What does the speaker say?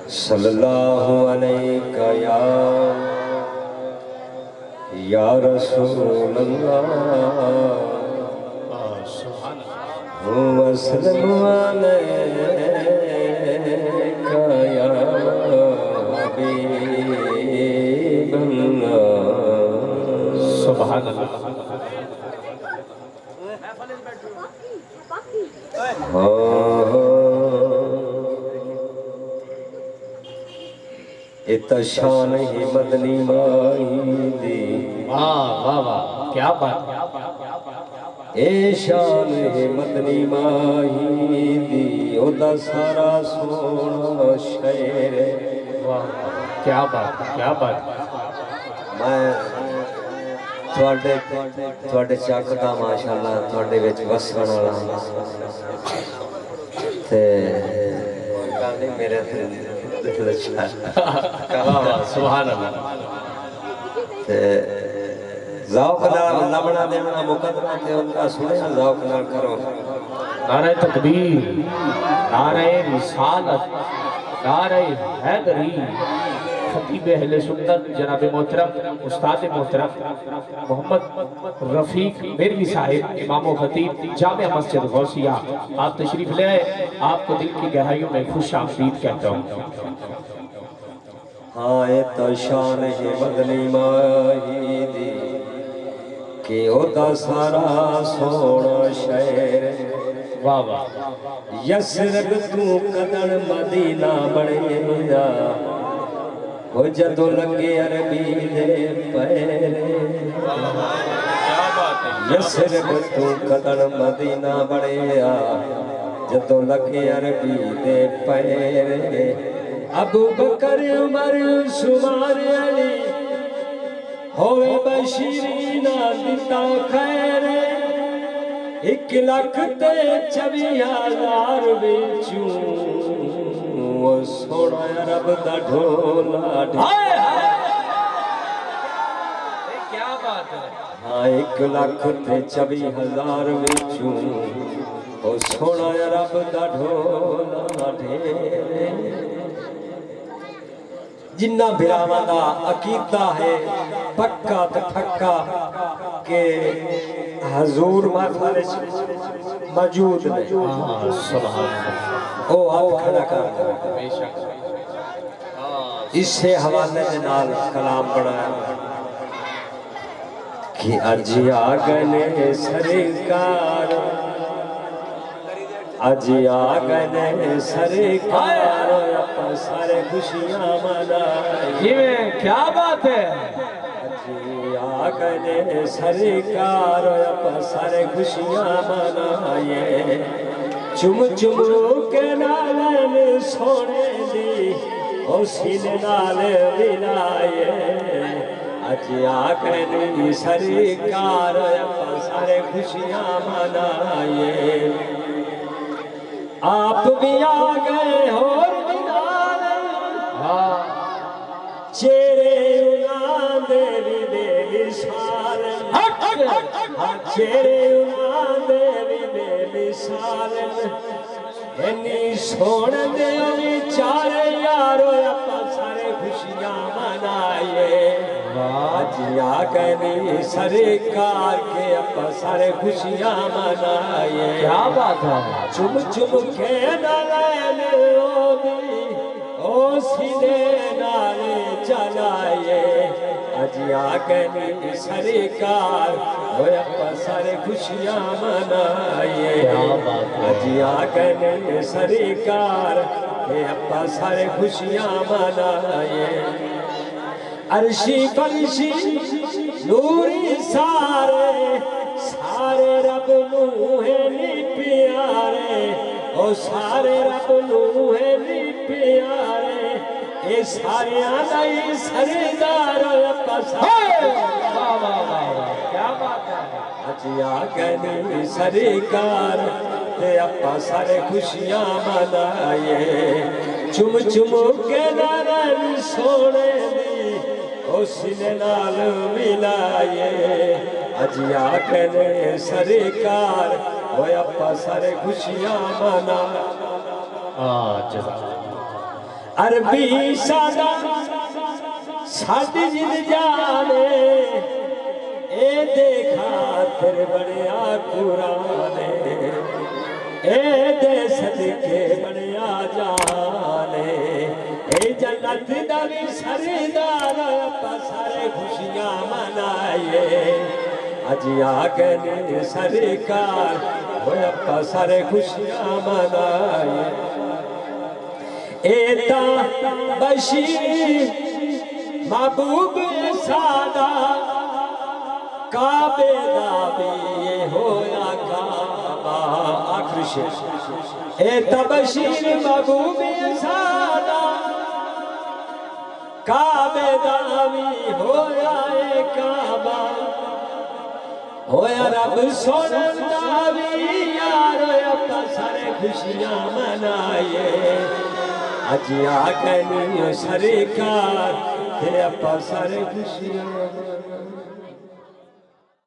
صلی اللہ علیہ یا رسول اللہ وسلم علیک یا حبیب اللہ سبحان اللہ اتنا شان ہی مدنی مائی دی واہ واہ واہ کیا بات اے شان ہی مدنی مائی دی او دا سارا سونا شعر واہ کیا بات میں تھوڑے چک دا ماشاءاللہ تھوڑے وچ وسن والا تے گانے میرے دل سبحان اللہ ذوق نال لمنا دینا مقدمہ تے ان کا سنیا ذوق نال کرو نعرہ تکبیر نعرہ رسالت نعرہ حیدری خطیب اہل سنت جناب محترم استاد محترم محمد رفیق میروی صاحب امام و خطیب جامع مسجد غوثیہ آپ تشریف لے آئے آپ کو دل کی گہرائیوں میں خوش آمدید کہتا ہوں ہاں تو شان ہے مدنی ماہی دی کہ او دا سارا سونا شہر واہ واہ یسرب تو قدر مدینہ بڑے وہ جدو لگے عربی دے پیرے یسرب تو قدر مدینہ بڑے جدو لگے عربی دے پیرے ابو بکر عمر عثمان علی ہوئے بشیرینہ دیتا خیر 1,00,000 تے 24,000 وچوں وہ سونا رب دا ڈھولا کیا بات ہے ہاں 1,00,000 تے 24,000 وچوں وہ سونا رب دا ڈھولا ڈھیرے جنہ بھراواں دا عقیدہ ہے پکا تے ٹھکا کہ حضور محفل موجود نے سبحان اللہ او آپ کھڑا کر بے شک اس سے حوالے دے نال کلام بنایا کہ اج آگنے سرکار اج آگنے سرکار اپا سارے خوشیاں منائیں یہ کیا بات ہے اج آگنے سرکار اپا سارے خوشیاں منائیں چم چم کے نالن سونے دی او سینے نال ملائے اج آگنے سرکار اپا سارے خوشیاں منائیں آپ بھی آگئے اور بنال چیرے انہاں دیوی دیوی سال چیرے انہاں دیوی دیوی سال اینی سوڑ دیوی چارے یارو اپا سارے خوشیاں منائے آج آگئے سرکار کے اپا سارے خوشیاں منائے کیا بات ہے چم چم کے نالین رو دی او سینے نالے چلائے اج آگئے سرکار وہ اپا سارے خوشیاں منائے اج آگئے سرکار وہ اپا سارے خوشیاں منائے عرشی فرشی نوری سارے سارے رب نوہے نی پیارے او سارے رب نوہے نی پیارے اے سارے آنائی سردار اپا سارے کیا بات ہے اج آگئے سرکار تے اپا سارے خوشیاں منائے چم چم کے نارن سونے دی او سینے نال ملائے اج آگئے سرکار وہ اپا سارے خوشیاں منا عربی سادہ ساڈی جد جانے اے دیکھا تیرے بڑیا قرآن اے دے صدقے بڑیا جانے اے جنت دا بھی سردار اپا سارے خوشیاں منائے اجی آگے سرکار ہوئے اپا سارے خوشیاں منائے ایتا بشیر محبوب سادہ کعبے دا بھی ہویا کعبہ آخر شیر ایتا بشیر محبوب سادہ کعبے دا بھی ہویا کعبہ ہویا رب سنن دا بھی یار اپا سارے خوشیاں منائے اجی آگے سرکار تے اپا سارے خوشیاں